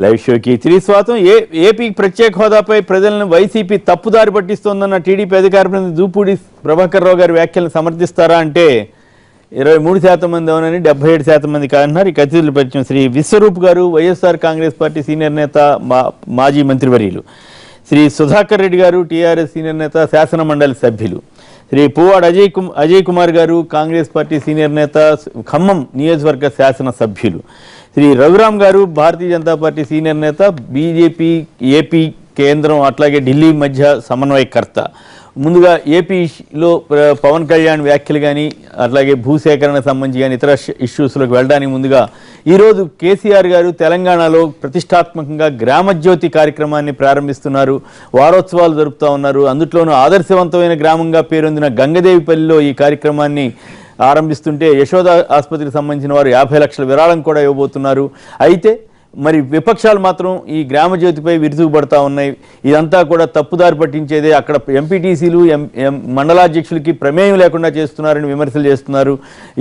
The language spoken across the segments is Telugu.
లైవ్ షోకి తిరిగి స్వాగతం. ఏపీ ప్రత్యేక హోదాపై ప్రజలను వైసీపీ తప్పుదారి పట్టిస్తోందన్న టీడీపీ అధికార ప్రతినిధి దూపూడి ప్రభాకర్ రావు గారి వ్యాఖ్యలను సమర్థిస్తారా అంటే 23% మంది అవునని, 77% మంది కాదంటున్నారు. ఈ అతిథుల పరిచయం శ్రీ విశ్వరూప్ గారు, వైఎస్ఆర్ కాంగ్రెస్ పార్టీ సీనియర్ నేత, మాజీ మంత్రివర్యులు. శ్రీ సుధాకర్ రెడ్డి గారు, టీఆర్ఎస్ సీనియర్ నేత, శాసన మండలి సభ్యులు. శ్రీ పువ్వాడ అజయ్ కుమార్ గారు, కాంగ్రెస్ పార్టీ సీనియర్ నేత, ఖమ్మం నియోజకవర్గ శాసన సభ్యులు. శ్రీ రఘురామ్ గారు, భారతీయ జనతా పార్టీ సీనియర్ నేత, బీజేపీ ఏపీ కేంద్రం అట్లాగే ఢిల్లీ మధ్య సమన్వయకర్త. ముందుగా ఏపీలో పవన్ కళ్యాణ్ వ్యాఖ్యలు కానీ అట్లాగే భూసేకరణకు సంబంధించి కానీ ఇతర ఇష్యూస్లోకి వెళ్ళడానికి ముందుగా ఈరోజు కేసీఆర్ గారు తెలంగాణలో ప్రతిష్టాత్మకంగా గ్రామజ్యోతి కార్యక్రమాన్ని ప్రారంభిస్తున్నారు. వారోత్సవాలు జరుపుతూ ఉన్నారు. అందులోనూ ఆదర్శవంతమైన గ్రామంగా పేరొందిన గంగదేవిపల్లిలో ఈ కార్యక్రమాన్ని ఆరంభిస్తుంటే యశోద ఆసుపత్రికి సంబంధించిన వారు 50 లక్షల విరాళం కూడా ఇవ్వబోతున్నారు. అయితే మరి విపక్షాలు మాత్రం ఈ గ్రామజ్యోతిపై విరుచుకుపడతా ఉన్నాయి. ఇదంతా కూడా తప్పుదారి పట్టించేదే, అక్కడ ఎంపీటీసీలు మండలాధ్యక్షులకి ప్రమేయం లేకుండా చేస్తున్నారని విమర్శలు చేస్తున్నారు.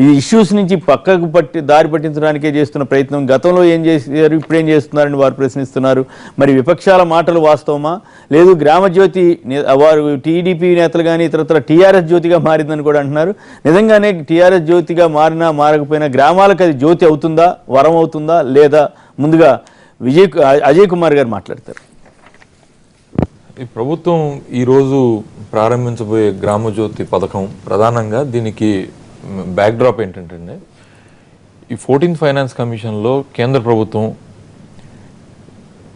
ఈ ఇష్యూస్ నుంచి పక్కకు దారి పట్టించడానికే చేస్తున్న ప్రయత్నం. గతంలో ఏం చేశారు, ఇప్పుడేం చేస్తున్నారని వారు ప్రశ్నిస్తున్నారు. మరి విపక్షాల మాటలు వాస్తవమా, లేదు గ్రామజ్యోతి వారు టీడీపీ నేతలు కానీ ఇతరత్ర టీఆర్ఎస్ జ్యోతిగా మారిందని కూడా అంటున్నారు. నిజంగానే టీఆర్ఎస్ జ్యోతిగా మారినా మారకపోయినా గ్రామాలకు అది జ్యోతి అవుతుందా, వరం అవుతుందా లేదా? ముందుగా అజయ్ కుమార్ గారు మాట్లాడతారు. ఈ ప్రభుత్వం ఈరోజు ప్రారంభించబోయే గ్రామజ్యోతి పథకం ప్రధానంగా దీనికి బ్యాక్డ్రాప్ ఏంటంటే, ఈ 14th ఫైనాన్స్ కమిషన్లో కేంద్ర ప్రభుత్వం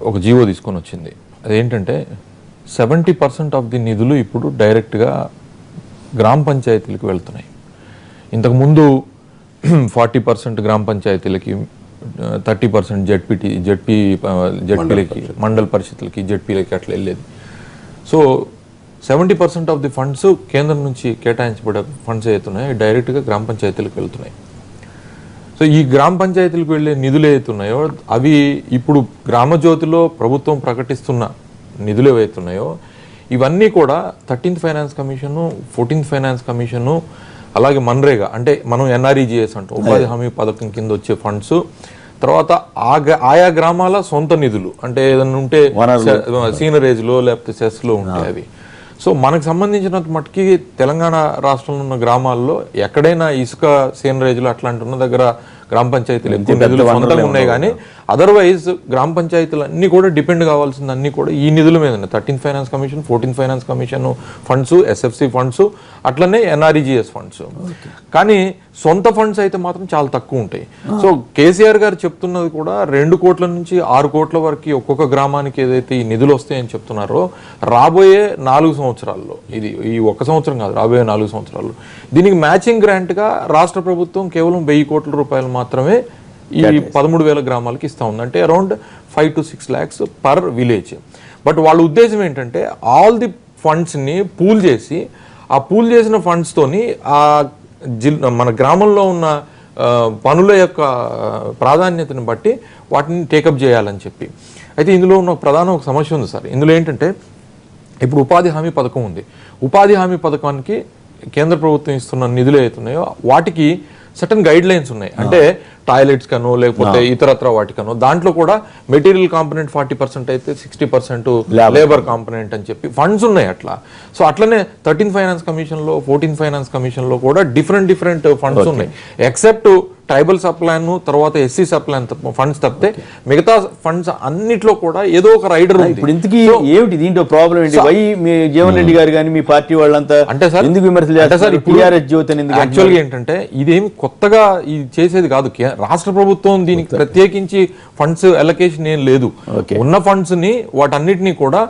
ఒక జీవో తీసుకొని వచ్చింది. అదేంటంటే 70% ఆఫ్ ది నిధులు ఇప్పుడు డైరెక్ట్గా గ్రామ పంచాయతీలకు వెళ్తున్నాయి. ఇంతకుముందు 40% గ్రామ పంచాయతీలకి, 30% జడ్పీలకి, మండల పరిషత్లకి, జడ్పీలకి అట్లా వెళ్ళేది. సో 70% ఆఫ్ ది ఫండ్స్ కేంద్రం నుంచి కేటాయించబడే ఫండ్స్ అవుతున్నాయి డైరెక్ట్గా గ్రామ పంచాయతీలకు వెళ్తున్నాయి. సో ఈ గ్రామ పంచాయతీలకు వెళ్ళే నిధులు ఏవైతున్నాయో అవి ఇప్పుడు గ్రామజ్యోతిలో ప్రభుత్వం ప్రకటిస్తున్న నిధులు ఏవైతున్నాయో ఇవన్నీ కూడా 13th finance commission, 14th finance commission, అలాగే మన్రేగా అంటే మనం ఎన్ఆర్ఈజిఎస్ అంటాం, ఉపాధి హామీ పథకం కింద వచ్చే ఫండ్స్, తర్వాత ఆయా గ్రామాల సొంత నిధులు అంటే ఏదైనా ఉంటే సీనరేజ్లో లేకపోతే సెస్లో ఉంటాయి అవి. సో మనకు సంబంధించినంత మటుకి తెలంగాణ రాష్ట్రంలో ఉన్న గ్రామాల్లో ఎక్కడైనా ఇసుక సీనరేజ్లు అట్లాంటి ఉన్న దగ్గర గ్రామ పంచాయతీలు ఎక్కువ నిధులు సొంతంగా ఉన్నాయి. కానీ అదర్వైజ్ గ్రామ పంచాయతీలు అన్నీ కూడా డిపెండ్ కావాల్సింది అన్నీ కూడా ఈ నిధుల మీద. 13th finance commission, 14th finance commission funds, SFC funds, అట్లనే ఎన్ఆర్ఈజిఎస్ ఫండ్స్. కానీ సొంత ఫండ్స్ అయితే మాత్రం చాలా తక్కువ ఉంటాయి. సో కేసీఆర్ గారు చెప్తున్నది కూడా 2 కోట్ల నుంచి 6 కోట్ల వరకు ఒక్కొక్క గ్రామానికి ఏదైతే ఈ నిధులు వస్తాయని చెప్తున్నారో రాబోయే 4 సంవత్సరాల్లో, ఇది ఈ 1 సంవత్సరం కాదు, రాబోయే 4 సంవత్సరాల్లో దీనికి మ్యాచింగ్ గ్రాంట్గా రాష్ట్ర ప్రభుత్వం కేవలం 1000 కోట్ల రూపాయలు మాత్రమే ఈ 13,000 గ్రామాలకి ఇస్తా ఉంది. అంటే around 5 to 6 lakhs per village. But వాళ్ళ ఉద్దేశం ఏంటంటే ఆల్ ది ఫండ్స్ని పూల్ చేసి, ఆ పూల్ చేసిన ఫండ్స్తోని ఆ మన గ్రామంలో ఉన్న పనుల యొక్క ప్రాధాన్యతను బట్టి వాటిని టేకప్ చేయాలని చెప్పి. అయితే ఇందులో ఉన్న ఒక సమస్య ఉంది సార్. ఇందులో ఏంటంటే ఇప్పుడు ఉపాధి హామీ పథకం ఉంది. ఉపాధి హామీ పథకానికి కేంద్ర ప్రభుత్వం ఇస్తున్న నిధులు ఏవైతున్నాయో వాటికి సర్టన్ గైడ్ లైన్స్ ఉన్నాయి. అంటే టాయిలెట్స్ కనో లేకపోతే ఇతరత్ర వాటికనో దాంట్లో కూడా మెటీరియల్ కాంపనెంట్ 40% అయితే 60% లేబర్ కాంపనెంట్ అని చెప్పి ఫండ్స్ ఉన్నాయి అట్లా. సో అట్లనే 13th ఫైనాన్స్ కమిషన్లో, 14th ఫైనాన్స్ కమిషన్లో కూడా డిఫరెంట్ ఫండ్స్ ఉన్నాయి. ఎక్సెప్ట్ ట్రైబల్ సప్లాన్, తర్వాత ఎస్సీ సప్లాన్ ఫండ్స్ తప్పితే మిగతా ఫండ్స్ అన్నిట్లో కూడా ఏదో ఒక రైడర్ ఉంది. ఇప్పుడు ఇంతకీ ఏమిటి దీంట్లో ప్రాబ్లం ఏంటి? మీ జీవన్ రెడ్డి గారు కానీ మీ పార్టీ వాళ్ళంతా అంటే సార్ ఎందుకు విమర్శలు చేస్తారు? యాక్చువల్గా ఏంటంటే ఇదేమి కొత్తగా ఇది చేసేది కాదు. రాష్ట్ర ప్రభుత్వం దీనికి ప్రత్యేకించి ఫండ్స్ అలొకేషన్ ఏం లేదు. ఉన్న ఫండ్స్ ని వాటన్నిటినీ కూడా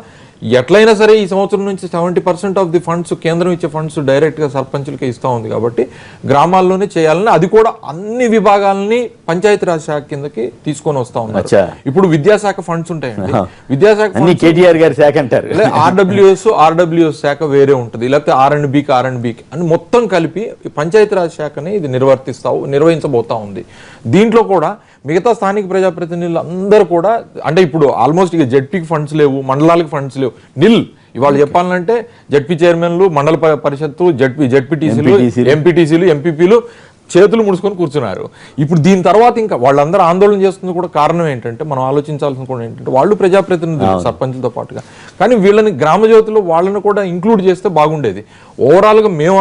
ఎట్లయినా సరే ఈ సంవత్సరం నుంచి 70% ఆఫ్ ది ఫండ్స్ కేంద్రం ఇచ్చే ఫండ్స్ డైరెక్ట్ గా సర్పంచులకే ఇస్తా ఉంది. కాబట్టి గ్రామాల్లోనే చేయాలని, అది కూడా అన్ని విభాగాలని పంచాయతీరాజ్ శాఖ కిందకి తీసుకొని వస్తా ఉన్నారు. ఇప్పుడు విద్యాశాఖ ఫండ్స్ ఉంటాయండి, విద్యాశాఖ కేటీఆర్ గారి శాఖ అంటారు, ఆర్డబ్ల్యూఎస్ శాఖ వేరే ఉంటుంది, లేకపోతే ఆర్ఎండ్బి అని మొత్తం కలిపి పంచాయతీరాజ్ శాఖని ఇది నిర్వహించబోతా ఉంది. దీంట్లో కూడా మిగతా స్థానిక ప్రజాప్రతినిధులు అందరూ కూడా అంటే ఇప్పుడు ఆల్మోస్ట్ ఇక జడ్పీకి ఫండ్స్ లేవు, మండలాలకు ఫండ్స్ లేవు, నిల్. ఇవాళ చెప్పాలంటే జడ్పీ చైర్మన్లు, మండల పరిషత్తు, జడ్పీటీసీలు, ఎంపీటీసీలు, ఎంపీపీలు చేతులు ముడుచుకొని కూర్చున్నారు. ఇప్పుడు దీని తర్వాత ఇంకా వాళ్ళందరూ ఆందోళన చేస్తుంది కూడా కారణం ఏంటంటే, మనం ఆలోచించాల్సిన కూడా ఏంటంటే, వాళ్ళు ప్రజాప్రతినిధులు సర్పంచులతో పాటుగా, కానీ వీళ్ళని గ్రామజ్యోతిలో వాళ్ళని కూడా ఇంక్లూడ్ చేస్తే బాగుండేది. ఓవరాల్గా మేము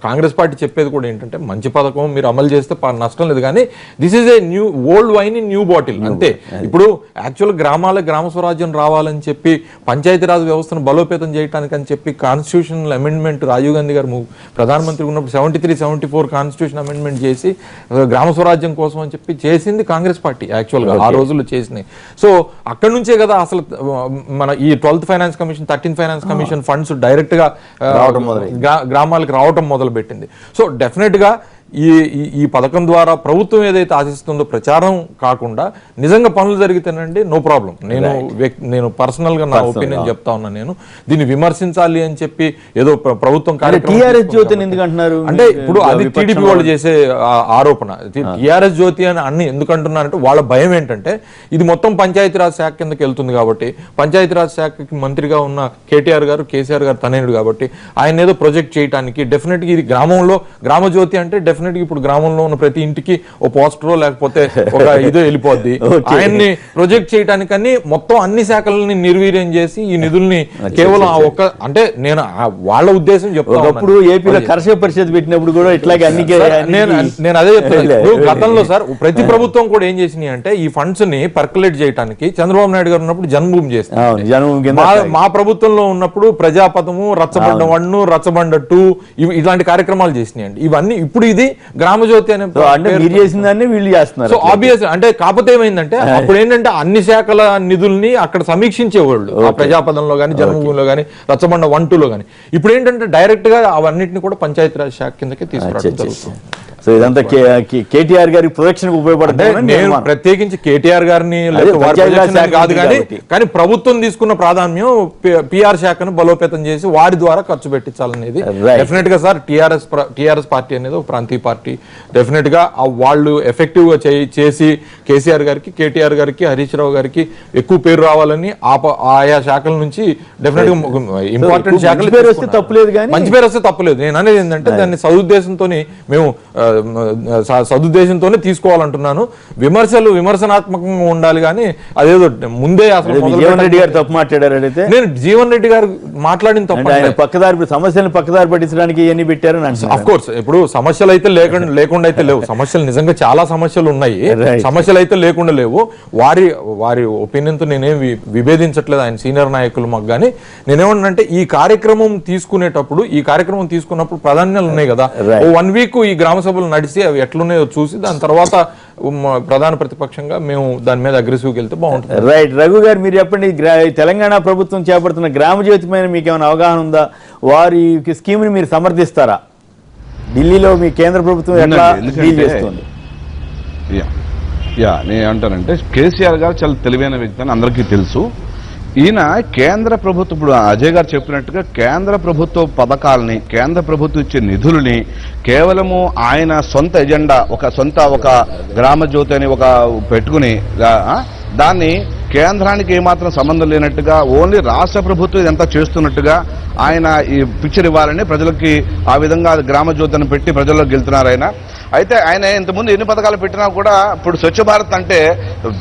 కాంగ్రెస్ పార్టీ చెప్పేది కూడా ఏంటంటే, మంచి పథకం మీరు అమలు చేస్తే నష్టం లేదు, కానీ this is a new old wine in new bottle అంతే. ఇప్పుడు యాక్చువల్ గ్రామ స్వరాజ్యం రావాలని చెప్పి పంచాయతీరాజ్ వ్యవస్థను బలోపేతం చేయడానికి అని చెప్పి కాన్స్టిట్యూషనల్ అమెండ్మెంట్ రాజీవ్ గాంధీ గారు ప్రధానమంత్రి ఉన్నప్పుడు 73-74 కాన్స్టిట్యూషన్ అమెండ్మెంట్ చేసి గ్రామ స్వరాజ్యం కోసం అని చెప్పి చేసింది కాంగ్రెస్ పార్టీ యాక్చువల్గా ఆ రోజుల్లో చేసినాయి. సో అక్కడి నుంచే కదా అసలు మన ఈ 12th finance commission 13th finance commission funds direct గా గ్రామాలకు రావటం మొదలు పెట్టింది. సో డెఫినెట్ గా ఈ పథకం ద్వారా ప్రభుత్వం ఏదైతే ఆశిస్తుందో ప్రచారం కాకుండా నిజంగా పనులు జరిగితేనండి నో ప్రాబ్లం. నేను పర్సనల్ గా నా ఒపీనియన్ చెప్తా ఉన్నా. నేను దీన్ని విమర్శించాలి అని చెప్పి ఏదో ప్రభుత్వం అంటే ఇప్పుడు అది టీడీపీ వాళ్ళు చేసే ఆరోపణ. టీఆర్ఎస్ జ్యోతి అని అన్ని ఎందుకు అంటున్నారంటే వాళ్ళ భయం ఏంటంటే ఇది మొత్తం పంచాయతీరాజ్ శాఖ కిందకి వెళ్తుంది కాబట్టి, పంచాయతీరాజ్ శాఖకి మంత్రిగా ఉన్న కేసీఆర్ గారు తనయుడు కాబట్టి ఆయన ఏదో ప్రొజెక్ట్ చేయడానికి డెఫినెట్ గా ఇది గ్రామంలో గ్రామ జ్యోతి అంటే డెఫినెట్ ఇప్పుడు గ్రామంలో ఉన్న ప్రతి ఇంటికి ఓ పోస్టరో లేకపోతే ఒక ఇదో వెళ్ళిపోద్ది. ఆయన్ని ప్రొజెక్ట్ చేయడానికని మొత్తం అన్ని శాఖలని నిర్వీర్యం చేసి ఈ నిధుల్ని కేవలం ఆ ఒక్క అంటే నేను వాళ్ళ ఉద్దేశం చెప్తాను. ఏపీలో కర్షక పరిషత్ పెట్టినప్పుడు కూడా ఇట్లాగే నేను అదే చెప్తాను. గతంలో సార్ ప్రతి ప్రభుత్వం కూడా ఏం చేసినాయి అంటే ఈ ఫండ్స్ ని పర్కులేట్ చేయడానికి చంద్రబాబు నాయుడు గారు ఉన్నప్పుడు జన్మభూమి చేస్తారు. మా ప్రభుత్వంలో ఉన్నప్పుడు ప్రజాపథము, రచ్చబండ 1, రచ్చబండ 2 ఇలాంటి కార్యక్రమాలు చేసినాయండి. ఇవన్నీ ఇప్పుడు ఇది గ్రామజ్యోతి అనే చేసిందాన్ని వీళ్ళు చేస్తున్నారు. సో ఆబ్వియస్ అంటే కాకపోతే ఏమైందంటే అప్పుడు ఏంటంటే అన్ని శాఖల నిధుల్ని అక్కడ సమీక్షించేవాళ్ళు ఆ ప్రజాపదంలో కానీ జన్మభూమిలో కానీ రచ్చబండ 1, 2లో కానీ. ఇప్పుడు ఏంటంటే డైరెక్ట్ గా అవన్నిటిని కూడా పంచాయతీరాజ్ శాఖ కిందకి తీసుకురావడం జరుగుతుంది. సో ఇదంతా కేటీఆర్ గారి ప్రొజెక్షన్ ఉపయోగపడుతుంది. నేను ప్రత్యేకించి కేటీఆర్ గారిని కాదు కానీ ప్రభుత్వం తీసుకున్న ప్రాధాన్యం పిఆర్ శాఖను బలోపేతం చేసి వారి ద్వారా ఖర్చు పెట్టించాలనేది డెఫినెట్ గా సార్. టిఆర్ఎస్ పార్టీ అనేది ఒక ప్రాంతీయ పార్టీ. డెఫినెట్ గా వాళ్ళు ఎఫెక్టివ్ గా చేసి కేసీఆర్ గారికి, కేటీఆర్ గారికి, హరీష్ రావు గారికి ఎక్కువ పేరు రావాలని ఆయా శాఖల నుంచి డెఫినెట్ గా ఇంపార్టెంట్ శాఖలు తప్పులేదు, మంచి పేరు వస్తే తప్పులేదు. నేను అనేది ఏంటంటే దాన్ని సదుద్దేశంతో మేము సదుద్దేశంతోనే తీసుకోవాలంటున్నాను. విమర్శనాత్మకంగా ఉండాలి కానీ అదేదో ముందే అసలు జీవన్ రెడ్డి గారు తప్పు మాట్లాడారు. అడిగితే నేను జీవన్ రెడ్డి గారు మాట్లాడిన తప్పు పక్కదారి సమస్యలను పక్కదారి పట్టించడానికి ఇవన్నీ పెట్టారని అంటే అఫ్ కోర్స్ ఇప్పుడు సమస్యలు అయితే లేకుండా అయితే లేవు. సమస్యలు నిజంగా చాలా సమస్యలు ఉన్నాయి. సమస్యలు అయితే లేకుండా లేవు. వారి ఒపీనియన్ తో నేనేం విభేదించట్లేదు. ఆయన సీనియర్ నాయకులు మాకు. కానీ నేనేమంటే ఈ కార్యక్రమం తీసుకున్నప్పుడు ప్రాధాన్యాలు ఉన్నాయి కదా. 1 వీక్ ఈ గ్రామ సభలు నడిచి అవి ఎట్లున్నాయో చూసి దాని తర్వాత ప్రధాన ప్రతిపక్షంగా మేము దాని మీద అగ్రెసివ్కి వెళ్తే బాగుంటుంది. రైట్. రఘు గారు మీరు చెప్పండి, తెలంగాణ ప్రభుత్వం చేపడుతున్న గ్రామ జ్యోతి పైన మీకు ఏమైనా అవగాహన ఉందా? వారి స్కీమ్ ని మీరు సమర్థిస్తారా? ఢిల్లీలో మీ కేంద్ర ప్రభుత్వం ఎట్లా డీల్ చేస్తుంది? నేను అంటానంటే కేసీఆర్ గారు చాలా తెలివైన వ్యక్తి అని అందరికీ తెలుసు. ఈయన కేంద్ర ప్రభుత్వం ఇప్పుడు అజయ్ గారు చెప్పినట్టుగా కేంద్ర ప్రభుత్వ పథకాలని, కేంద్ర ప్రభుత్వం ఇచ్చే నిధులని కేవలము ఆయన సొంత ఎజెండా ఒక గ్రామ జ్యోతి అని ఒక పెట్టుకుని దాన్ని కేంద్రానికి ఏమాత్రం సంబంధం లేనట్టుగా ఓన్లీ రాష్ట్ర ప్రభుత్వం ఇదంతా చేస్తున్నట్టుగా ఆయన ఈ పిక్చర్ ఇవ్వాలని ప్రజలకి ఆ విధంగా గ్రామ జ్యోతిని పెట్టి ప్రజల్లోకి వెళ్తున్నారు ఆయన. అయితే ఆయన ఇంతకుముందు ఎన్ని పథకాలు పెట్టినా కూడా ఇప్పుడు స్వచ్ఛ భారత్ అంటే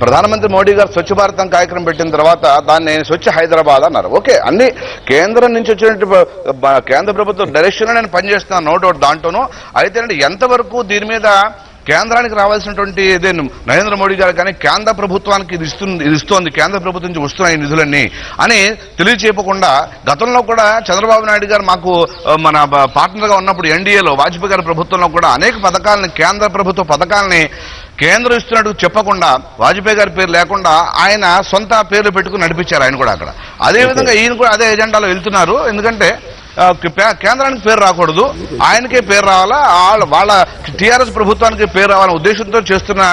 ప్రధానమంత్రి మోడీ గారు స్వచ్ఛ భారత్ కార్యక్రమం పెట్టిన తర్వాత దాన్ని స్వచ్ఛ హైదరాబాద్ అన్నారు. ఓకే, అన్ని కేంద్రం నుంచి వచ్చినట్టు కేంద్ర ప్రభుత్వం డైరెక్షన్ నేను పనిచేస్తున్నాను, నో డౌట్ దాంట్లోనూ. అయితే ఎంతవరకు దీని మీద కేంద్రానికి రావాల్సినటువంటి నరేంద్ర మోడీ గారు కానీ కేంద్ర ప్రభుత్వానికి ఇది ఇస్తోంది, కేంద్ర ప్రభుత్వం నుంచి వస్తున్నాయి నిధులన్నీ అని తెలియచేయకుండా గతంలో కూడా చంద్రబాబు నాయుడు గారు మాకు మన పార్ట్నర్గా ఉన్నప్పుడు ఎన్డీఏలో వాజ్పేయి గారి ప్రభుత్వంలో కూడా అనేక పథకాలని, కేంద్ర ప్రభుత్వ పథకాలని కేంద్రం ఇస్తున్నట్టు చెప్పకుండా వాజ్పేయి గారి పేరు లేకుండా ఆయన సొంత పేర్లు పెట్టుకుని నడిపించారు ఆయన కూడా అక్కడ. అదేవిధంగా ఈయన కూడా అదే ఎజెండాలో వెళ్తున్నారు. ఎందుకంటే కేంద్రానికి పేరు రాకూడదు, ఆయనకే పేరు రావాలా, వాళ్ళ టీఆర్ఎస్ ప్రభుత్వానికి పేరు రావాలనే ఉద్దేశంతో చేస్తున్న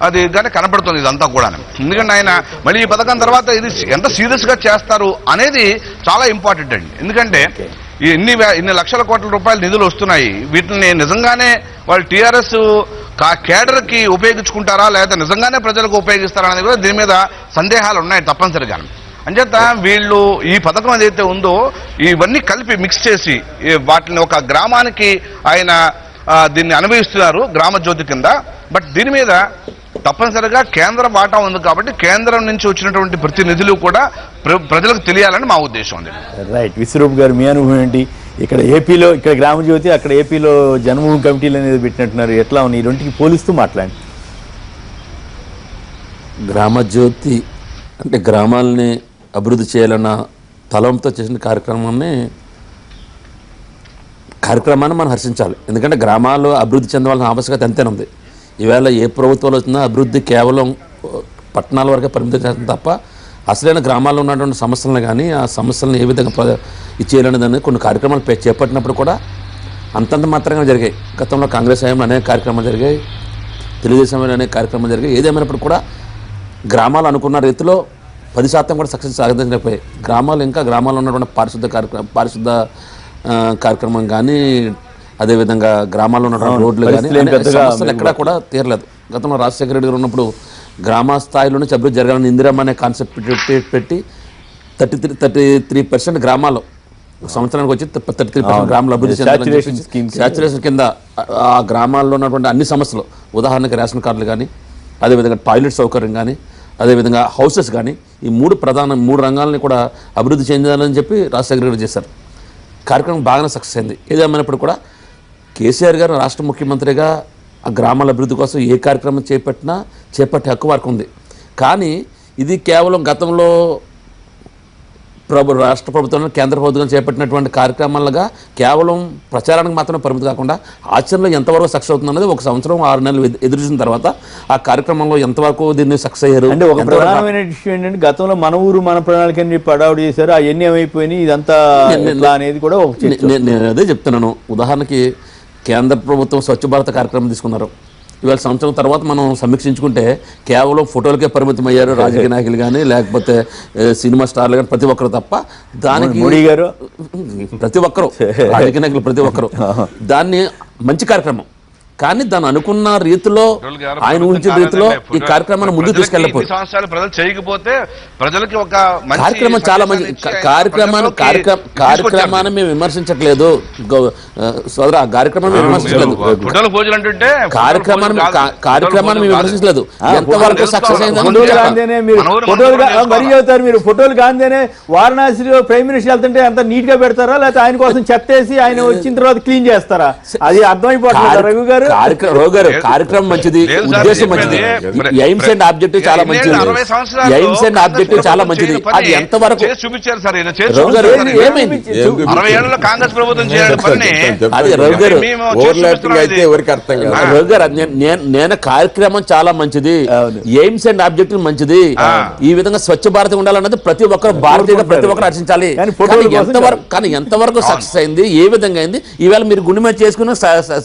అది కానీ కనపడుతుంది ఇదంతా కూడా. ఎందుకంటే ఆయన మళ్ళీ ఈ పథకం తర్వాత ఇది ఎంత సీరియస్ గా చేస్తారు అనేది చాలా ఇంపార్టెంట్ అండి. ఎందుకంటే ఇన్ని లక్షల కోట్ల రూపాయల నిధులు వస్తున్నాయి, వీటిని నిజంగానే వాళ్ళు టీఆర్ఎస్ కేడర్ కి ఉపయోగించుకుంటారా లేదా నిజంగానే ప్రజలకు ఉపయోగిస్తారా అనేది కూడా దీని మీద సందేహాలు ఉన్నాయి తప్పనిసరిగా. అంచేత వీళ్ళు ఈ పథకం ఏదైతే ఉందో ఇవన్నీ కలిపి మిక్స్ చేసి వాటిని ఒక గ్రామానికి ఆయన దీన్ని అనుభవిస్తున్నారు గ్రామ జ్యోతి కింద. బట్ దీని మీద తప్పనిసరిగా కేంద్ర వాటా ఉంది కాబట్టి కేంద్రం నుంచి వచ్చినటువంటి ప్రతి నిధులు కూడా ప్రజలకు తెలియాలని మా ఉద్దేశం అండి. రైట్. విశ్వరూప్ గారు, మీ అనుభవం ఏంటి? ఇక్కడ ఏపీలో ఇక్కడ గ్రామజ్యోతి, అక్కడ ఏపీలో జన్మభూమి కమిటీలు అనేది పెట్టినట్టున్నారు, ఎట్లా ఉన్నాయి? ఈ రెండుకి పోలిస్తూ మాట్లాడండి. గ్రామజ్యోతి అంటే గ్రామాలని అభివృద్ధి చేయాలన్న తలంతో చేసిన కార్యక్రమాన్ని మనం హర్షించాలి. ఎందుకంటే గ్రామాలు అభివృద్ధి చెందవలసిన ఆవశ్యకత ఎంతైనా ఉంది. ఈవేళ ఏ ప్రభుత్వాలు వచ్చినా అభివృద్ధి కేవలం పట్టణాల వరకే పరిమితం చేస్తుంది తప్ప అసలైన గ్రామాల్లో ఉన్నటువంటి సమస్యలను కానీ ఆ సమస్యలను ఏ విధంగా ఇచ్చేయాలనే దాన్ని కొన్ని కార్యక్రమాలు చేపట్టినప్పుడు కూడా అంతంత మాత్రంగా జరిగాయి. గతంలో కాంగ్రెస్ హయాంలో అనేక కార్యక్రమాలు జరిగాయి, తెలుగుదేశం అనేక కార్యక్రమాలు జరిగాయి. ఏదేమైనప్పుడు కూడా గ్రామాలు అనుకున్న రీతిలో 10% కూడా సక్సెస్ సాధించలేకపోయాయి. గ్రామాల్లో ఉన్నటువంటి పారిశుద్ధ కార్యక్రమం కానీ, అదేవిధంగా గ్రామాల్లో ఉన్నటువంటి రోడ్లు కానీ సమస్యలు ఎక్కడా కూడా తీరలేదు. గతంలో రాజశేఖర రెడ్డి గారు ఉన్నప్పుడు గ్రామ స్థాయిలోనే అభివృద్ధి జరగాలని ఇందిరమ్మ అనే కాన్సెప్ట్ పెట్టి 33% గ్రామాల్లో సంవత్సరానికి వచ్చి 33% గ్రామాలు అభివృద్ధి శాచ్యురేషన్ కింద ఆ గ్రామాల్లో ఉన్నటువంటి అన్ని సమస్యలు, ఉదాహరణకి రేషన్ కార్డులు కానీ, అదేవిధంగా టాయిలెట్ సౌకర్యం కానీ, అదేవిధంగా హౌసెస్ కానీ, ఈ మూడు రంగాలని కూడా అభివృద్ధి చెందాలని చెప్పి రాజశేఖర రెడ్డి చేశారు. కార్యక్రమం బాగానే సక్సెస్ అయింది. ఏదేమైనప్పుడు కూడా కేసీఆర్ గారు రాష్ట్ర ముఖ్యమంత్రిగా ఆ గ్రామాల అభివృద్ధి కోసం ఏ కార్యక్రమం చేపట్టే హక్కు వారికి ఉంది. కానీ ఇది కేవలం గతంలో రాష్ట్ర ప్రభుత్వంలో కేంద్ర ప్రభుత్వం చేపట్టినటువంటి కార్యక్రమాలుగా కేవలం ప్రచారానికి మాత్రమే పరిమితి కాకుండా ఆచరణలో ఎంతవరకు సక్సెస్ అవుతుంది అనేది 1 సంవత్సరం 6 నెలలు ఎదురు చూసిన తర్వాత ఆ కార్యక్రమంలో ఎంతవరకు దీన్ని సక్సెస్ అయ్యారు. అంటే ఒక ప్రధానమైన విషయం ఏంటంటే గతంలో మన ఊరు మన ప్రణాళిక పడావుడు చేశారు, అవన్నీ ఏమైపోయినాయి, ఇదంతా అనేది కూడా నేను అదే చెప్తున్నాను. ఉదాహరణకి కేంద్ర ప్రభుత్వం స్వచ్ఛ భారత్ కార్యక్రమం తీసుకున్నారు. ఇవాళ సంవత్సరం తర్వాత మనం సమీక్షించుకుంటే కేవలం ఫోటోలకే పరిమితం అయ్యారు రాజకీయ నాయకులు కానీ, లేకపోతే సినిమా స్టార్లు కానీ, ప్రతి ఒక్కరు తప్ప దానికి మోడీ గారు ప్రతి ఒక్కరు రాజకీయ నాయకులు ప్రతి ఒక్కరు దాన్ని మంచి కార్యక్రమం, కానీ దాన్ని అనుకున్న రీతిలో ఆయన ఊహించిన రీతిలో ఈ కార్యక్రమాన్ని ముందుకు తీసుకెళ్ళకపోతే కార్యక్రమం చాలా మంచి కార్యక్రమాన్ని మేము విమర్శించట్లేదు సోదరా, కార్యక్రమాన్ని విమర్శించలేదు, కార్యక్రమాన్ని మేము విమర్శించలేదు. ఎంతవరకు సక్సెస్ అయిందని మీరు ఫోటోలు గాంధీనే వారణాసిలో ప్రైమ్ మినిస్టర్ వెళ్తుంటే అంత నీట్ గా పెడతారా, లేకపోతే ఆయన కోసం చెత్తేసి ఆయన వచ్చిన తర్వాత క్లీన్ చేస్తారా? అది అర్థమైపోతుంది రఘు గారు. కార్యక్రమం మంచిది, ఉద్దేశం మంచిది, ఎయిమ్స్ అండ్ ఆబ్జెక్టివ్ చాలా మంచిది, ఎయిమ్స్ అండ్ ఆబ్జెక్టివ్ చాలా మంచిది. అది ఎంతవరకు చూపించారు సార్? ఏమైంది కాంగ్రెస్ ప్రభుత్వం నేను కార్యక్రమం చాలా మంచిది, ఎయిమ్స్ అండ్ ఆబ్జెక్టివ్ మంచిది. ఈ విధంగా స్వచ్ఛ భారత్ ఉండాలన్నది ప్రతి ఒక్కరు భారతీయంగా ప్రతి ఒక్కరు రచించాలి. కానీ ఎంతవరకు సక్సెస్ అయింది, ఏ విధంగా అయింది? ఈవేళ మీరు గుండె మీద చేసుకున్న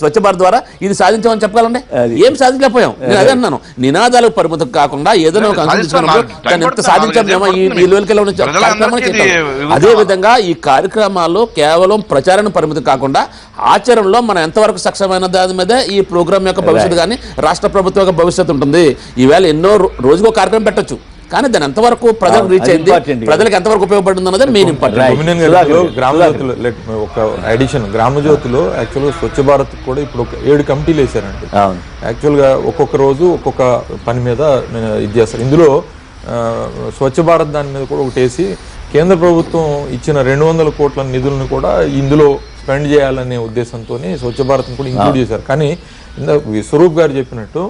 స్వచ్ఛ భారత్ ద్వారా ఇది సాధించామని చెప్పగలండి? ఏం సాధించలేకపోయాం. నేను అదే అన్నాను, నినాదాలకు పరిమితం కాకుండా ఏదైనా ఒక అంశం తీసుకున్నప్పుడు దాన్ని ఎంత సాధించామేమో ఈ లోకెళ్ళ అదే విధంగా ఈ కార్యక్రమాల్లో కేవలం ప్రచారాన్ని పరిమితం కాకుండా ఆచరణలో మనం ఎంతవరకు సక్షమైన దాని మీద ఈ ప్రోగ్రామ్ యొక్క భవిష్యత్తు కానీ రాష్ట్ర ప్రభుత్వం యొక్క భవిష్యత్తు ఉంటుంది. ఈవేళ ఎన్నో రోజుకో కార్యక్రమం పెట్టచ్చు, కానీ దాని ఎంతవరకు ప్రజలకు రీచ్ అయింది, ప్రజలకు ఎంతవరకు ఉపయోగపడుతుంది అన్నది మెయిన్ ఇంపార్టెంట్. ఒక అడిషన్ గ్రామజ్యోతిలో యాక్చువల్గా స్వచ్ఛ భారత్ కూడా ఇప్పుడు 7 కమిటీలు వేశారండి. యాక్చువల్గా ఒక్కొక్క రోజు ఒక్కొక్క పని మీద ఇది చేస్తారు. ఇందులో స్వచ్ఛ భారత్ దాని మీద కూడా ఒకటి వేసి కేంద్ర ప్రభుత్వం ఇచ్చిన 200 కోట్ల నిధులను కూడా ఇందులో స్పెండ్ చేయాలనే ఉద్దేశంతో స్వచ్ఛ భారత్ని కూడా ఇంక్లూడ్ చేశారు. కానీ విశ్వరూప్ గారు చెప్పినట్టు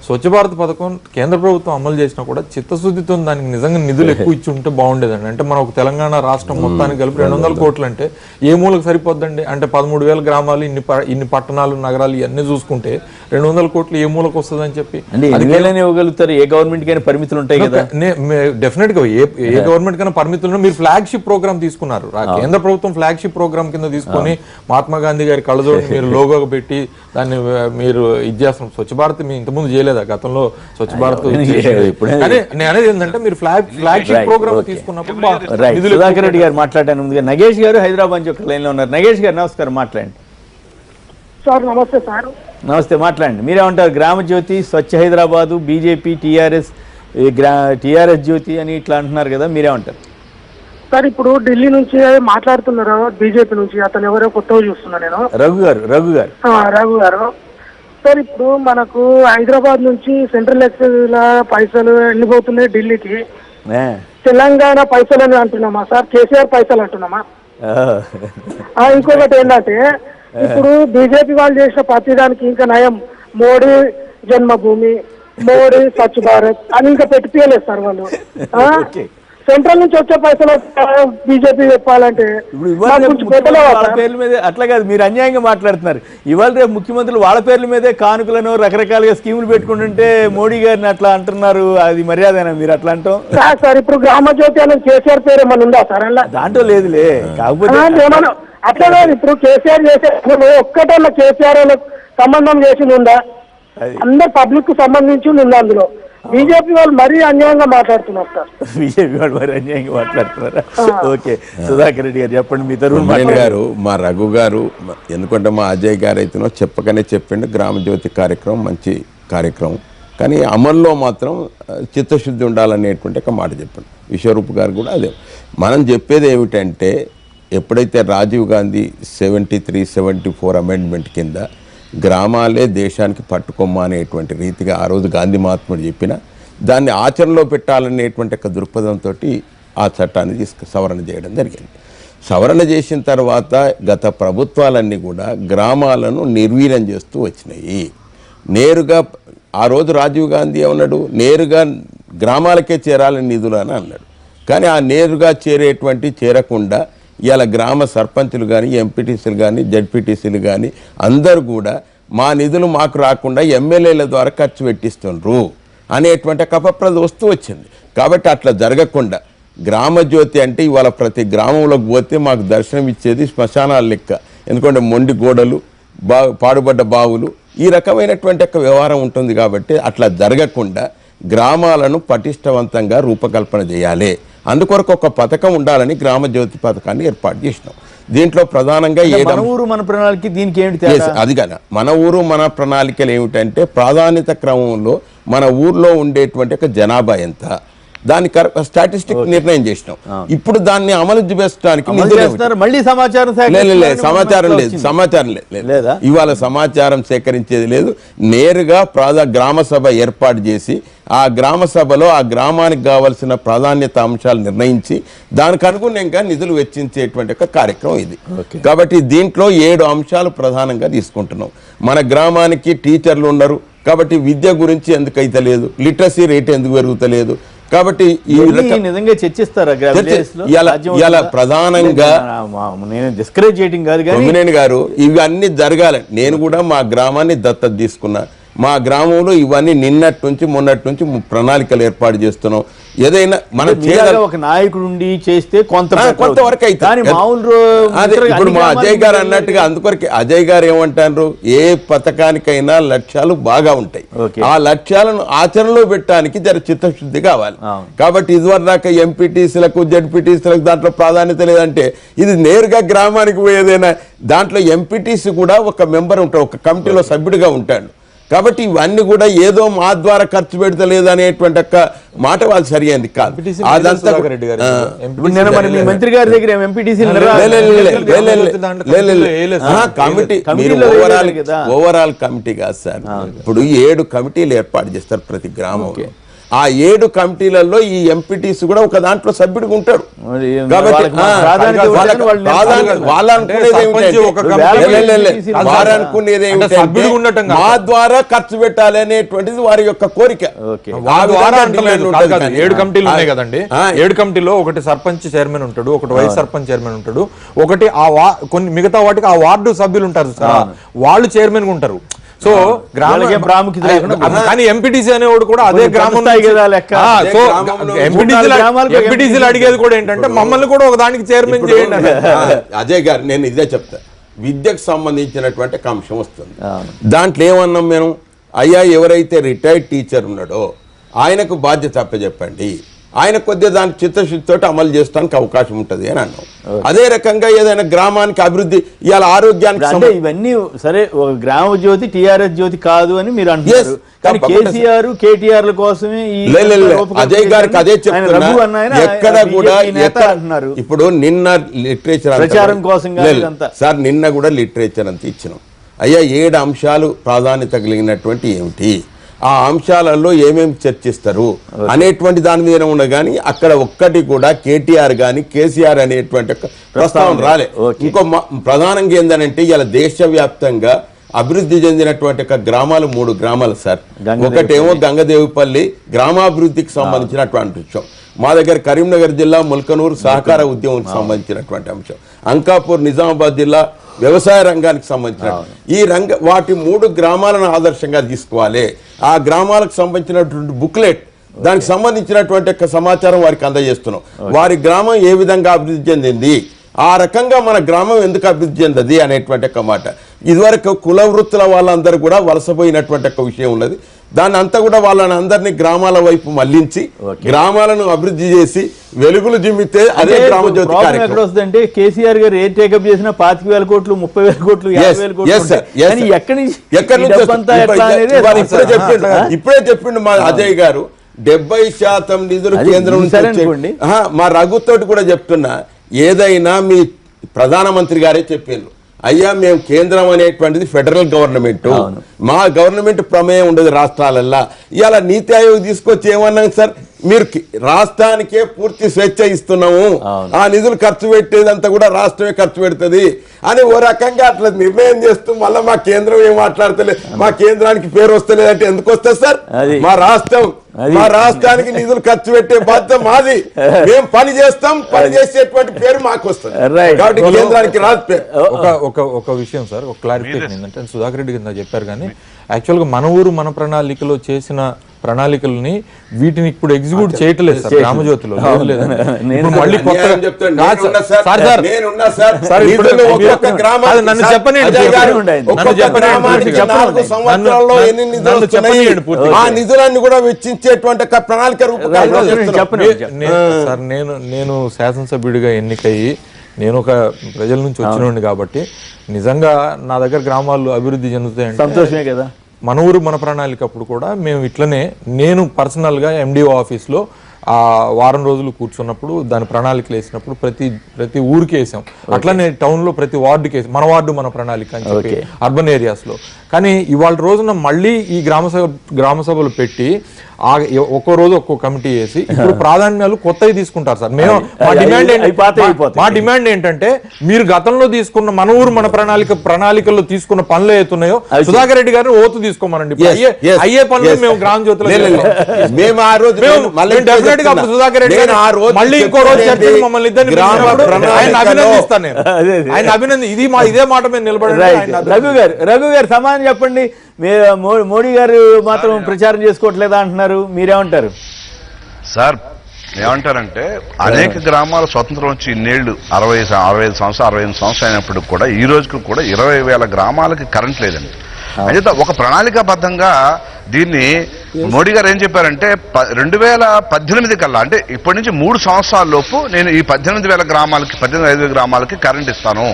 స్వచ్ఛ భారత్ పథకం కేంద్ర ప్రభుత్వం అమలు చేసినా కూడా చిత్తశుద్ధితో దానికి నిజంగా నిధులు ఎక్కువ ఇచ్చి ఉంటే బాగుండేదండి. అంటే మన ఒక తెలంగాణ రాష్ట్రం మొత్తానికి కలిపి 200 కోట్లు అంటే ఏ మూలకు సరిపోద్దండి? అంటే 13,000 గ్రామాలు, ఇన్ని పట్టణాలు, నగరాలు ఇవన్నీ చూసుకుంటే 200 కోట్లు ఏ మూలకు వస్తుందని చెప్పి ఇవ్వగలుగుతారు. ఏ గవర్నమెంట్ కైనా పరిమితులు ఉంటాయి కదా. డెఫినెట్ గా ఏ గవర్నమెంట్ కైనా పరిమితులు. మీరు ఫ్లాగ్షిప్ ప్రోగ్రామ్ తీసుకున్నారు, కేంద్ర ప్రభుత్వం ఫ్లాగ్షిప్ ప్రోగ్రామ్ కింద తీసుకొని మహాత్మా గాంధీ గారి కళ్ళజోడు మీరు లోగోగా పెట్టి దాన్ని మీరు ఇది చేస్తున్నారు. స్వచ్ఛ భారత్ మీ ఇంతకుముందు చేయలేదు గతంలో స్వచ్ఛ భారత్. నేను అనేది ఏంటంటే మీరు ఫ్లాగ్షిప్ ప్రోగ్రామ్ తీసుకున్నప్పుడు. సుధాకర్ రెడ్డి గారు మాట్లాడాను ముందుగా. నగేష్ గారు హైదరాబాద్ నుంచి ఒక లైన్ లో ఉన్నారు. నగేష్ గారు నమస్కారం, మాట్లాడండి. సార్ నమస్తే. సార్ నమస్తే, మాట్లాడండి. మీరేమంటారు? గ్రామజ్యోతి, స్వచ్ఛ హైదరాబాదు, బీజేపీ, టీఆర్ఎస్ జ్యోతి అని ఇట్లా అంటున్నారు కదా, మీరేమంటారు? సార్ ఇప్పుడు ఢిల్లీ నుంచి మాట్లాడుతున్నారు బీజేపీ నుంచి, అతను ఎవరో కొత్తగా చూస్తున్నా నేను. రఘు గారు రఘు గారు. సార్ ఇప్పుడు మనకు హైదరాబాద్ నుంచి సెంట్రల్ ఎక్సైజ్ పైసలు వెళ్ళిపోతున్నాయి ఢిల్లీకి. తెలంగాణ పైసలు అని అంటున్నామా సార్? కేసీఆర్ పైసలు అంటున్నామా? ఇంకొకటి ఏంటంటే ఇప్పుడు బీజేపీ వాళ్ళు చేసిన ప్రతిదానికి ఇంకా నయం మోడీ జన్మభూమి, మోడీ స్వచ్ఛ భారత్ అని ఇంకా పెట్టిపోయలేదు సార్ వాళ్ళు. సెంట్రల్ నుంచి వచ్చే పైసలు బీజేపీ చెప్పాలంటే పేర్ల మీద అట్లా కాదు, మీరు అన్యాయంగా మాట్లాడుతున్నారు. ఇవాళ రేపు ముఖ్యమంత్రులు వాళ్ళ పేర్ల మీదే కానుకలను రకరకాలుగా స్కీములు పెట్టుకుంటుంటే మోడీ గారిని అట్లా అంటున్నారు. అది మర్యాదేనా మీరు అట్లా అంటాం? సార్ ఇప్పుడు గ్రామ జ్యోతి అని కేసీఆర్ పేరు ఏమన్నా ఉందా సార్? అలా దాంట్లో లేదులే. కాకపోతే అట్లా కాదు, ఇప్పుడు కేసీఆర్ చేసే ఒక్కటన్నా కేసీఆర్ సంబంధం చేసింది ఉందా? అందరు పబ్లిక్ కు సంబంధించి ఉంది అందులో. బీజేపీ వాళ్ళు మరీ అన్యాయంగా మాట్లాడుతున్నారు సార్. బీజేపీ వాళ్ళు మరీ అన్యాయంగా మాట్లాడుతున్నారా? ఓకే, సుధాకర్ రెడ్డి గారు చెప్పండి. మీ తరఫున గారు, మా రఘు గారు, ఎందుకంటే మా అజయ్ గారు అయితేనో చెప్పకనే చెప్పిండు గ్రామ జ్యోతి కార్యక్రమం మంచి కార్యక్రమం, కానీ అమల్లో మాత్రం చిత్తశుద్ధి ఉండాలనేటువంటి ఒక మాట చెప్పండి. విశ్వరూప్ గారు కూడా అదే. మనం చెప్పేది ఏమిటంటే ఎప్పుడైతే రాజీవ్ గాంధీ 73-74 అమెండ్మెంట్ కింద గ్రామాలే దేశానికి పట్టుకొమ్మ అనేటువంటి రీతిగా ఆ రోజు గాంధీ మహాత్ముడు చెప్పిన దాన్ని ఆచరణలో పెట్టాలనేటువంటి ఒక దృక్పథంతో ఆ చట్టాన్ని సవరణ చేయడం జరిగింది. సవరణ చేసిన తర్వాత గత ప్రభుత్వాలన్నీ కూడా గ్రామాలను నిర్వీర్యం చేస్తూ వచ్చినాయి. నేరుగా ఆ రోజు రాజీవ్ గాంధీ ఏమన్నాడు, నేరుగా గ్రామాలకే చేరాలని నిధులు అని అన్నాడు. కానీ ఆ నేరుగా చేరకుండా ఇలా గ్రామ సర్పంచులు కానీ, ఎంపీటీసీలు కానీ, జడ్పీటీసీలు కానీ అందరూ కూడా మా నిధులు మాకు రాకుండా ఎమ్మెల్యేల ద్వారా ఖర్చు పెట్టిస్తుండ్రు అనేటువంటి కపప్రద వస్తూ వచ్చింది. కాబట్టి అట్లా జరగకుండా గ్రామ జ్యోతి అంటే ఇవాళ ప్రతి గ్రామంలోకి పోతే మాకు దర్శనం ఇచ్చేది శ్మశానాల లెక్క. ఎందుకంటే మొండి గోడలు, పాడుబడ్డ బావులు, ఈ రకమైనటువంటి ఒక వ్యవహారం ఉంటుంది. కాబట్టి అట్లా జరగకుండా గ్రామాలను పటిష్టవంతంగా రూపకల్పన చేయాలి. అందుకొరకు ఒక పథకం ఉండాలని గ్రామ జ్యోతి పథకాన్ని ఏర్పాటు చేసినాం. దీంట్లో ప్రధానంగా మన ఊరు మన ప్రణాళిక దీనికి ఏమిటి? అది కదా మన ఊరు మన ప్రణాళికలు ఏమిటంటే ప్రాధాన్యత క్రమంలో మన ఊర్లో ఉండేటువంటి ఒక జనాభా ఎంత, దాని స్టాటిస్టిక్ నిర్ణయం చేసినాం. ఇప్పుడు దాన్ని అమలు చేసడానికి మళ్ళీ సమాచారం లేదు. ఇవాళ సమాచారం సేకరించేది లేదు. నేరుగా గ్రామ సభ ఏర్పాటు చేసి ఆ గ్రామ సభలో ఆ గ్రామానికి కావాల్సిన ప్రాధాన్యత అంశాలు నిర్ణయించి దానికి అనుగుణంగా నిధులు వెచ్చించేటువంటి ఒక కార్యక్రమం ఇది. కాబట్టి దీంట్లో 7 అంశాలు ప్రధానంగా తీసుకుంటున్నాం. మన గ్రామానికి టీచర్లు ఉన్నారు కాబట్టి విద్య గురించి ఎందుకైతే లేదు, లిటరసీ రేట్ ఎందుకు పెరుగుతలేదు. కాబట్టి నిజంగా చర్చిస్తారా ప్రధానంగా నేను డిస్కరేజ్ చేయడం కాదు కానీ గారు ఇవి అన్ని జరగాలి. నేను కూడా మా గ్రామాన్ని దత్తత తీసుకున్నా. మా గ్రామంలో ఇవన్నీ నిన్నటి నుంచి మొన్నటి నుంచి ప్రణాళికలు ఏర్పాటు చేస్తున్నాం. ఏదైనా మనం ఒక నాయకుడు ఉండి చేస్తే కొంతవరకు అయితే ఇప్పుడు మా అజయ్ గారు అన్నట్టుగా అందుకొరకు అజయ్ గారు ఏమంటారు, ఏ పథకానికైనా లక్ష్యాలు బాగా ఉంటాయి. ఆ లక్ష్యాలను ఆచరణలో పెట్టడానికి జర చిత్తశుద్ధి కావాలి. కాబట్టి ఇదివరదాకా ఎంపీటీసీలకు జడ్పీటీసీలకు దాంట్లో ప్రాధాన్యత లేదంటే ఇది నేరుగా గ్రామానికి పోయేదైనా దాంట్లో ఎంపీటీసీ కూడా ఒక మెంబర్ ఉంటాడు, ఒక కమిటీలో సభ్యుడిగా ఉంటాడు. కాబట్టి ఇవన్నీ కూడా ఏదో మా ద్వారా ఖర్చు పెడతలేదు అనేటువంటి ఒక్క మాట వాళ్ళు సరైనది కాదు. అదంతా మంత్రి గారి దగ్గర కమిటీ ఓవరాల్ కమిటీ కాదు సార్. ఇప్పుడు 7 కమిటీలు ఏర్పాటు చేస్తారు ప్రతి గ్రామంలో. ఆ 7 కమిటీలలో ఈ ఎంపీటీసీ కూడా ఒక దాంట్లో సభ్యుడిగా ఉంటాడు. కాబట్టి మా ద్వారా ఖర్చు పెట్టాలి అనేటువంటిది వారి యొక్క కోరిక. 7 కమిటీలు ఉన్నాయి కదండి. 7 కమిటీలో ఒకటి సర్పంచ్ చైర్మన్ ఉంటాడు, ఒకటి వైస్ సర్పంచ్ చైర్మన్ ఉంటాడు, ఒకటి కొన్ని మిగతా వాటికి ఆ వార్డు సభ్యులు ఉంటారు, వాళ్ళు చైర్మన్ ఉంటారు. సో కానీ ఎంపీటీసీ అనేవాడు కూడా అదే గ్రామం ఎంపీటీసీలు అడిగేది కూడా ఏంటంటే మమ్మల్ని కూడా ఒక దానికి చైర్మన్ చేయండి. అజయ్ గారు నేను ఇదే చెప్తా, విద్యకు సంబంధించినటువంటి అంశం వస్తుంది. దాంట్లో ఏమన్నాం మేము, అయ్యా ఎవరైతే రిటైర్డ్ టీచర్ ఉన్నాడో ఆయనకు బాధ్యత అప్పచెప్పండి. ఆయన కొద్దిగా దాని చిత్తశుద్ధితో అమలు చేయడానికి అవకాశం ఉంటుంది అని అన్నాం. అదే రకంగా ఏదైనా గ్రామానికి అభివృద్ధి ఇవాళ ఆరోగ్యానికి అంటే ఇవన్నీ సరే ఒక గ్రామ జ్యోతి టిఆర్ఎస్ జ్యోతి కాదు అని మీరు అంటున్నారు. కానీ కేసీఆర్ కేటీఆర్ కోసమే అజయ్ గారికి అదే చెప్తున్నా. ఎక్కడ కూడా అంటున్నారు. ఇప్పుడు నిన్న లిటరేచర్ ప్రచారం కోసం సార్ నిన్న కూడా లిటరేచర్ అంతా ఇచ్చినాం. అయ్యా 7 అంశాలు ప్రాధాన్యత కలిగినటువంటి ఏమిటి, ఆ అంశాలలో ఏమేమి చర్చిస్తారు అనేటువంటి దాని మీద ఉండదు. కానీ అక్కడ ఒక్కటి కూడా కేటీఆర్ కానీ కేసీఆర్ అనేటువంటి ప్రస్తావన రాలే. ఇంకో ప్రధానంగా ఏంటంటే ఇలా దేశవ్యాప్తంగా అభివృద్ధి చెందినటువంటి గ్రామాలు 3 గ్రామాలు సార్. ఒకటేమో గంగదేవిపల్లి గ్రామాభివృద్ధికి సంబంధించినటువంటి విషయం. మా దగ్గర కరీంనగర్ జిల్లా ముల్కనూరు సహకార ఉద్యమంకి సంబంధించినటువంటి అంశం. అంకాపూర్ నిజామాబాద్ జిల్లా వ్యవసాయ రంగానికి సంబంధించిన వాటి 3 గ్రామాలను ఆదర్శంగా తీసుకోవాలి. ఆ గ్రామాలకు సంబంధించినటువంటి బుక్లెట్ దానికి సంబంధించినటువంటి సమాచారం వారికి అందజేస్తున్నాం. వారి గ్రామం ఏ విధంగా అభివృద్ధి చెందింది, ఆ రకంగా మన గ్రామం ఎందుకు అభివృద్ధి చెందది అనేటువంటి మాట. ఇదివరకు కుల వృత్తుల వాళ్ళందరూ కూడా వలసపోయినటువంటి విషయం ఉన్నది. దాన్ని అంతా కూడా వాళ్ళని అందరినీ గ్రామాల వైపు మళ్లించి గ్రామాలను అభివృద్ధి చేసి వెలుగులు జిమ్మితే అదే గ్రామ జ్యోతి కార్యక్రమం. వస్తుందంటే కేసీఆర్ గారు ఏ టేకప్ చేసినా 25,000 కోట్లు 30,000 కోట్లు 50,000 కోట్లు ఎక్కడి నుంచి ఇప్పుడే చెప్పిండు మా అజయ్ గారు. 70% నిధులు కేంద్రం నుంచి. మా రఘుతోటి కూడా చెప్తున్నా, ఏదైనా మీ ప్రధానమంత్రి గారే చెప్పారు, అయ్యా మేము కేంద్రం అనేటువంటిది ఫెడరల్ గవర్నమెంట్, మా గవర్నమెంట్ ప్రమేయం ఉండదు రాష్ట్రాలల్లా. ఇవాళ నీతి ఆయోగ్ తీసుకొచ్చి ఏమన్నాం సార్, మీరు రాష్ట్రానికే పూర్తి స్వేచ్ఛ ఇస్తున్నాము, ఆ నిధులు ఖర్చు పెట్టేదంతా కూడా రాష్ట్రమే ఖర్చు పెడుతుంది అని ఓ రకంగా అట్లా నిర్ణయం చేస్తూ మళ్ళీ మా కేంద్రం ఏం మాట్లాడతలేదు, మా కేంద్రానికి పేరు వస్తలేదంటే ఎందుకు వస్తుంది సార్? మా రాష్ట్రానికి నిధులు ఖర్చు పెట్టే బాధ్యత మాది, మేము పని చేస్తాం, పని చేసేటువంటి పేరు మాకు వస్తుంది కాబట్టి కేంద్రానికి రాదు పేరు. ఒక విషయం సార్, ఒక క్లారిఫికేషన్ ఏంటంటే సుధాకర్ రెడ్డి కింద చెప్పారు, కానీ యాక్చువల్గా మన ఊరు మన ప్రణాళికలో చేసిన ప్రణాళికల్ని వీటిని ఇప్పుడు ఎగ్జిక్యూట్ చేయట్లేదు సార్ గ్రామజ్యోతిలో. నిధులన్నీ కూడా వెచ్చించేటువంటి ప్రణాళిక సార్ నేను శాసనసభ్యుడిగా ఎన్నికయ్యి నేను ఒక ప్రజల నుంచి వచ్చినోండి కాబట్టి నిజంగా నా దగ్గర గ్రామాలు అభివృద్ధి చెందుతాయంటే సంతోషమే కదా. మన ఊరు మన ప్రణాళిక అప్పుడు కూడా మేము ఇట్లనే నేను పర్సనల్గా ఎండిఓ ఆఫీస్లో ఆ వారం రోజులు కూర్చున్నప్పుడు దాని ప్రణాళికలు వేసినప్పుడు ప్రతి ఊరికి వేసాం. అట్లనే టౌన్లో ప్రతి వార్డుకి వేసాం, మన వార్డు మన ప్రణాళిక అని చెప్పి అర్బన్ ఏరియాస్లో. కానీ ఇవాళ రోజున మళ్ళీ ఈ గ్రామ సభలు పెట్టి ఒక్కో రోజు ఒక్కో కమిటీ వేసి ఇప్పుడు ప్రాధాన్యాలు కొత్తవి తీసుకుంటారు సార్. మేము మా డిమాండ్ ఏంటంటే మీరు గతంలో తీసుకున్న మన ఊరు మన ప్రణాళికల్లో తీసుకున్న పనులు ఏతున్నాయో సుధాకర్ రెడ్డి గారిని ఓతు తీసుకోమనండి. అయ్యే పనులు మేము గ్రామ జ్యోతిలో డెఫినెట్ గా సుధాకర్ రెడ్డి గారు మళ్ళీ ఇంకో రోజు చర్చలు మమ్మల్ని ఇద్దరిని ఆయన అభినందిస్తాను. నేను ఆయన ఇదే మాట మీద నిలబడి. రఘు గారు సమాధానం చెప్పండి. మోడీ గారు మాత్రం ప్రచారం చేసుకోవట్లేదా అంటున్నారు, మీరేమంటారు సార్? ఏమంటారంటే అనేక గ్రామాల స్వతంత్రం వచ్చి ఇన్నేళ్లు 65 సంవత్సరాలు 65 సంవత్సరాలు అయినప్పుడు కూడా ఈ రోజుకు కూడా 20,000 గ్రామాలకి కరెంట్ లేదండి. అయితే ఒక ప్రణాళికాబద్ధంగా దీన్ని మోడీ గారు ఏం చెప్పారంటే 2018 కల్లా, అంటే ఇప్పటి నుంచి 3 సంవత్సరాల లోపు నేను ఈ 18,000 గ్రామాలకి 18,500 గ్రామాలకి కరెంట్ ఇస్తాను.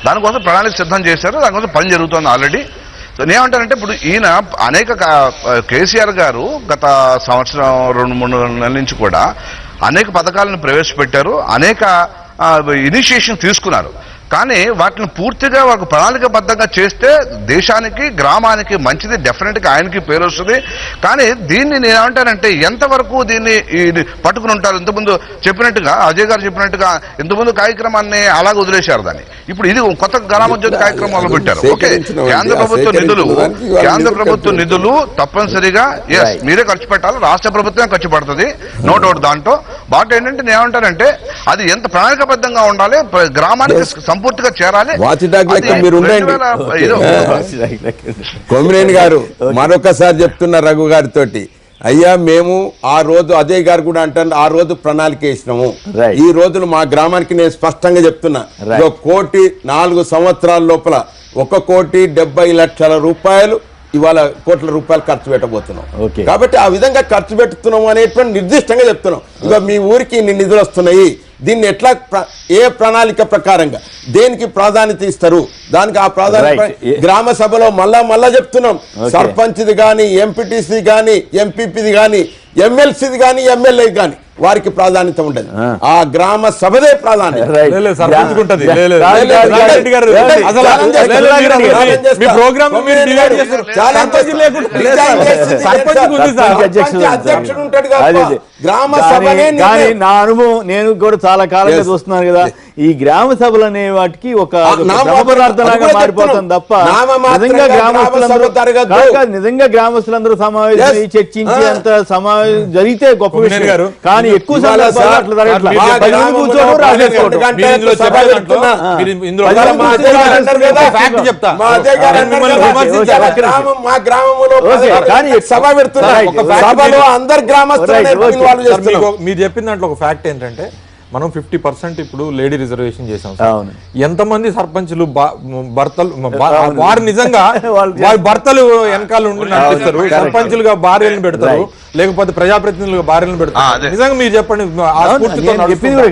దానికోసం ప్రణాళిక సిద్ధం చేశారు, దానికోసం పని జరుగుతుంది ఆల్రెడీ. సో నేనేమంటానంటే ఇప్పుడు ఈయన కేసీఆర్ గారు గత సంవత్సరం 2-3 నెలల నుంచి కూడా అనేక పథకాలను ప్రవేశపెట్టారు, అనేక ఇనిషియేషన్ తీసుకున్నారు. కానీ వాటిని పూర్తిగా ఒక ప్రణాళికబద్ధంగా చేస్తే దేశానికి గ్రామానికి మంచిది, డెఫినెట్గా ఆయనకి పేరు వస్తుంది. కానీ దీన్ని నేనేమంటానంటే ఎంతవరకు దీన్ని పట్టుకుని ఉంటారు? ఇంతకుముందు చెప్పినట్టుగా అజయ్ గారు చెప్పినట్టుగా ఇంతకుముందు కార్యక్రమాన్ని అలాగే వదిలేశారు. దాన్ని ఇప్పుడు ఇది కొత్త గ్రామోద్యోగ కార్యక్రమం మొదలు పెట్టారు. ఓకే, కేంద్ర ప్రభుత్వ నిధులు తప్పనిసరిగా మీరే ఖర్చు పెట్టాలి, రాష్ట్ర ప్రభుత్వమే ఖర్చు పెడుతుంది, నో డౌట్. దాంట్లో బాగా ఏంటంటే నేనేమంటానంటే అది ఎంత ప్రణాళికబద్ధంగా ఉండాలి, గ్రామానికి సంపూర్తిగా చేరాలి. కొమ్మినేని గారు మరొకసారి చెప్తున్న రఘు గారితో, అయ్యా మేము ఆ రోజు అజయ్ గారు కూడా అంటారు, ఆ రోజు ప్రణాళిక వేసినాము. ఈ రోజులు మా గ్రామానికి నేను స్పష్టంగా చెప్తున్నా, 1 కోటి 4 సంవత్సరాల లోపల 1,70,00,000 రూపాయలు ఇవాళ కోట్ల రూపాయలు ఖర్చు పెట్టబోతున్నాం. ఓకే. కాబట్టి ఆ విధంగా ఖర్చు పెడుతున్నాం అనేటువంటి నిర్దిష్టంగా చెప్తున్నాం. ఇక మీ ఊరికి ఇన్ని నిధులు వస్తున్నాయి, దీన్ని ఎట్లా ఏ ప్రణాళిక ప్రకారంగా దేనికి ప్రాధాన్యత ఇస్తారు, దానికి ఆ ప్రాధాన్యత గ్రామ సభలో మళ్ళా చెప్తున్నాం. సర్పంచ్ది కానీ, ఎంపీటీసీ కానీ, ఎంపీపీది కానీ, ఎమ్మెల్సీది కానీ, ఎమ్మెల్యే కానీ వారికి ప్రాధాన్యత ఉండదు. ఆ గ్రామ సభదే ప్రాధాన్యత. అధ్యక్షుడు ఉంటాడు గ్రామ సభ. కానీ నా అనుభవం నేను కూడా చాలా కాలంగా చూస్తున్నాను కదా, ఈ గ్రామ సభలు అనే వాటికి ఒక పదార్థంలాగా మారిపోతుంది తప్ప నిజంగా గ్రామస్తులందరూ సమావేశం చర్చించి అంత సమావేశం జరిగితే గొప్ప విషయం. కానీ ఎక్కువ మీరు చెప్పిన దాంట్లో ఒక ఫ్యాక్ట్ ఏంటంటే మనం 50% ఇప్పుడు లేడీ రిజర్వేషన్ చేసాం. ఎంతమంది సర్పంచులు భర్తలు వారు నిజంగా వారి భర్తలు వెనకాల ఉండి నడిపిస్తారు, సర్పంచులుగా భార్యలను పెడతారు, లేకపోతే ప్రజాప్రతినిధులుగా భార్యలను పెడతారు. నిజంగా మీరు చెప్పండి,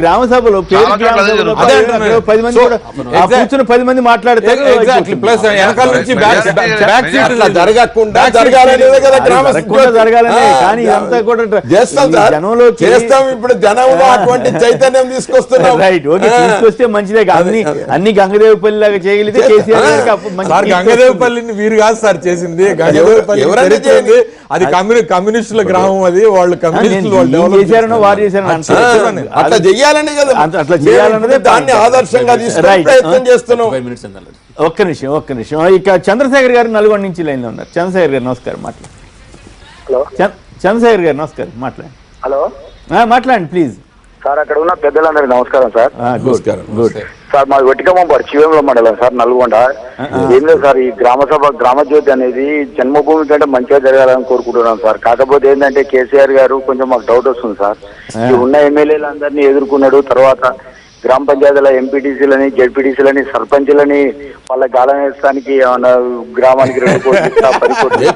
గ్రామ సభలో 10 మంది మాట్లాడతారు. ప్లస్ వెనకాల నుంచి బ్యాక్ సీట్ జరగకుండా జరగాలని. కానీ ఇదంతా కూడా జనంలో చేస్తాం. ఇప్పుడు జనంలో అటువంటి చైతన్యం తీసుకొస్తున్నాం. రైట్, ఓకే, తీసుకొస్తే మంచిదే. అన్ని గంగదేవపల్లి లాగా చేయగలిగితే కేసీఆర్ గంగదేవపల్లిని వీరు కాదు సార్ చేసింది, గంగదేవపల్లి అది కమ్యూనిస్టుల గ్రామం, అది వాళ్ళు కమ్యూనిస్టులు చేశారనో వారు చేశారని అట్లా చెయ్యాలని కదా, అట్లా చేయాలన్నదే దాన్ని ఆదర్శంగా తీసుకుని ప్రయత్నం చేస్తున్నాం. ఒక్క నిమిషం. ఇక చంద్రశేఖర్ గారు నల్గొండ నుంచి లైన్ లో ఉన్నారు. చంద్రశేఖర్ గారు నమస్కారం, మాట్లాడండి. హలో చంద్రశేఖర్ గారు నమస్కారం, మాట్లాడండి. హలో మాట్లాడండి ప్లీజ్. సార్, అక్కడ ఉన్న పెద్దలందరికీ నమస్కారం సార్. గుడ్ సార్, మా వెటికమ్మంపాడు శివంలో మండలం సార్, నల్గొండ. ఏం లేదు సార్, ఈ గ్రామ జ్యోతి అనేది జన్మభూమి కంటే మంచిగా జరగాలని కోరుకుంటున్నాం సార్. కాకపోతే ఏంటంటే కేసీఆర్ గారు కొంచెం మాకు డౌట్ వస్తుంది సార్. ఈ ఉన్న ఎమ్మెల్యేలు అందరినీ ఎదుర్కొన్నాడు, తర్వాత గ్రామ పంచాయతీల ఎంపీటీసీలని, జెడ్పీటీసీలని, సర్పంచ్లని వాళ్ళ గాలం వేస్తానికి ఏమన్నా గ్రామానికి 2 కోట్లు 10 కోట్లు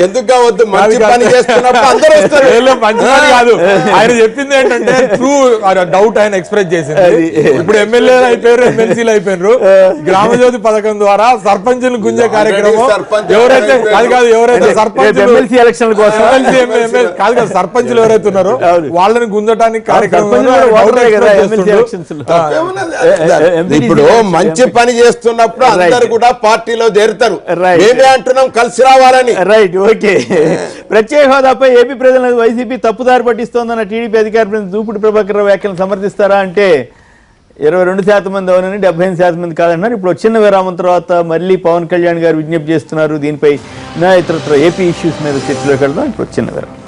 ఎందుకు కావద్దు, మంచి పని చేస్తున్నప్పుడు అందరూ వస్తారు. మంచి పని కాదు, ఆయన చెప్పింది ఏంటంటే ట్రూ డౌట్ ఆయన ఎక్స్ప్రెస్ చేసింది. ఇప్పుడు ఎమ్మెల్యేలు అయిపోయారు, ఎమ్మెల్సీలు అయిపోయారు. గ్రామ జ్యోతి పథకం ద్వారా సర్పంచులు గుంజే కార్యక్రమం ఎవరైతే ఎవరైతే సర్పంచులు ఎవరైతే ఉన్నారో వాళ్ళని గుంజటానికి కార్యక్రమం. ఇప్పుడు మంచి పని చేస్తున్నప్పుడు అందరు కూడా పార్టీలో చేరుతారు. మేమే అంటున్నాం కలిసి రావాలని. Right, okay. ప్రత్యేక హోదాపై ఏపీ ప్రజలను వైసీపీ తప్పుదారి పట్టిస్తోందన్న టీడీపీ అధికార ప్రతినిధి దూపుడు ప్రభాకర్ రావు వ్యాఖ్యలను సమర్థిస్తారా అంటే 22% మంది అవునని, 75% మంది కాదన్నారు. ఇప్పుడు చిన్న విరామం తర్వాత మళ్ళీ పవన్ కళ్యాణ్ గారు విజ్ఞప్తి చేస్తున్నారు. దీనిపై ఇతరత్ర ఏపీ ఇష్యూస్ మీద చర్చలోకి వెళ్దాం. ఇప్పుడు చిన్న విరామం.